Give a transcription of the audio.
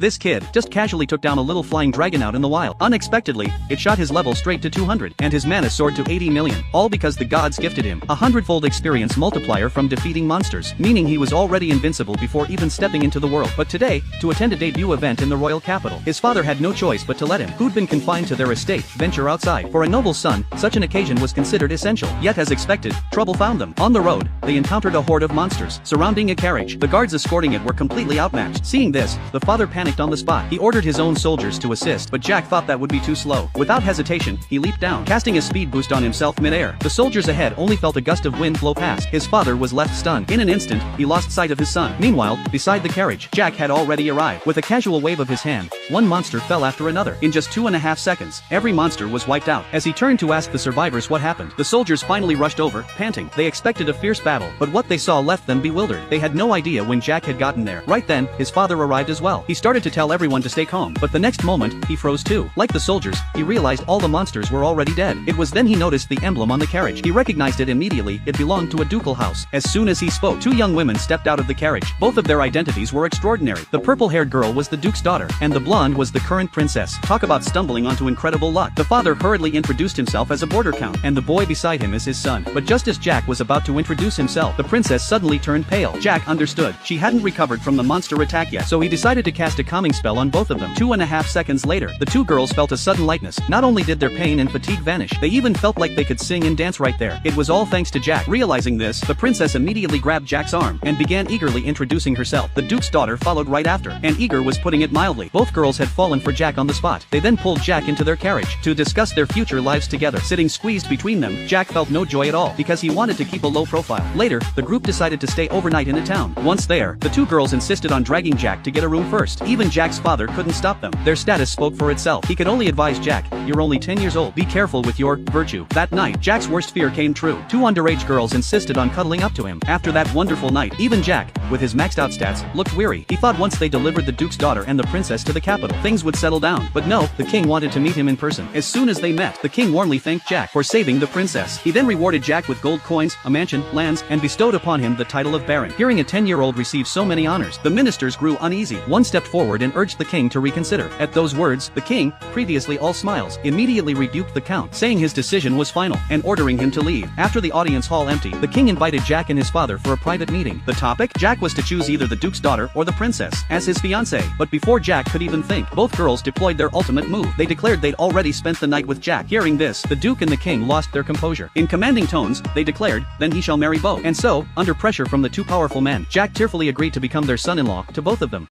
This kid just casually took down a little flying dragon out in the wild. Unexpectedly, it shot his level straight to 200, and his mana soared to 80 million, all because the gods gifted him a 100-fold experience multiplier from defeating monsters, meaning he was already invincible before even stepping into the world. But today, to attend a debut event in the royal capital, his father had no choice but to let him, who'd been confined to their estate, venture outside. For a noble son, such an occasion was considered essential. Yet as expected, trouble found them. On the road, they encountered a horde of monsters surrounding a carriage. The guards escorting it were completely outmatched. Seeing this, the father panicked on the spot. He ordered his own soldiers to assist, but Jack thought that would be too slow. Without hesitation, he leaped down, casting a speed boost on himself mid-air. The soldiers ahead only felt a gust of wind blow past. His father was left stunned. In an instant, he lost sight of his son. Meanwhile, beside the carriage, Jack had already arrived. With a casual wave of his hand, one monster fell after another. In just 2.5 seconds, every monster was wiped out. As he turned to ask the survivors what happened, the soldiers finally rushed over, panting. They expected a fierce battle, but what they saw left them bewildered. They had no idea when Jack had gotten there. Right then, his father arrived as well. He started to tell everyone to stay calm, but the next moment, he froze too. Like the soldiers, he realized all the monsters were already dead. It was then he noticed the emblem on the carriage. He recognized it immediately. It belonged to a ducal house. As soon as he spoke, two young women stepped out of the carriage. Both of their identities were extraordinary. The purple-haired girl was the duke's daughter, and the blonde was the current princess. Talk about stumbling onto incredible luck. The father hurriedly introduced himself as a border count, and the boy beside him as his son. But just as Jack was about to introduce himself, the princess suddenly turned pale. Jack understood. She hadn't recovered from the monster attack yet, so he decided to cast a calming spell on both of them. 2.5 seconds later, the two girls felt a sudden lightness. Not only did their pain and fatigue vanish, they even felt like they could sing and dance right there. It was all thanks to Jack. Realizing this, the princess immediately grabbed Jack's arm and began eagerly introducing herself. The duke's daughter followed right after, and eager was putting it mildly. Both girls had fallen for Jack on the spot. They then pulled Jack into their carriage to discuss their future lives together. Sitting squeezed between them, Jack felt no joy at all because he wanted to keep a low profile. Later, the group decided to stay overnight in a town. Once there, the two girls insisted on dragging Jack to get a room first. Even Jack's father couldn't stop them. Their status spoke for itself. He could only advise Jack, "You're only 10 years old. Be careful with your virtue." That night, Jack's worst fear came true. Two underage girls insisted on cuddling up to him. After that wonderful night, even Jack, with his maxed out stats, looked weary. He thought once they delivered the duke's daughter and the princess to the capital, things would settle down. But no, the king wanted to meet him in person. As soon as they met, the king warmly thanked Jack for saving the princess. He then rewarded Jack with gold coins, a mansion, lands, and bestowed upon him the title of baron. Hearing a 10-year-old receive so many honors, the ministers grew uneasy. One stepped forward and urged the king to reconsider. At those words, the king, previously all smiles, immediately rebuked the count, saying his decision was final, and ordering him to leave. After the audience hall emptied, the king invited Jack and his father for a private meeting. The topic? Jack was to choose either the duke's daughter or the princess as his fiancée. But before Jack could even think, both girls deployed their ultimate move. They declared they'd already spent the night with Jack. Hearing this, the duke and the king lost their composure. In commanding tones, they declared, "Then he shall marry Bo." And so, under pressure from the two powerful men, Jack tearfully agreed to become their son-in-law to both of them.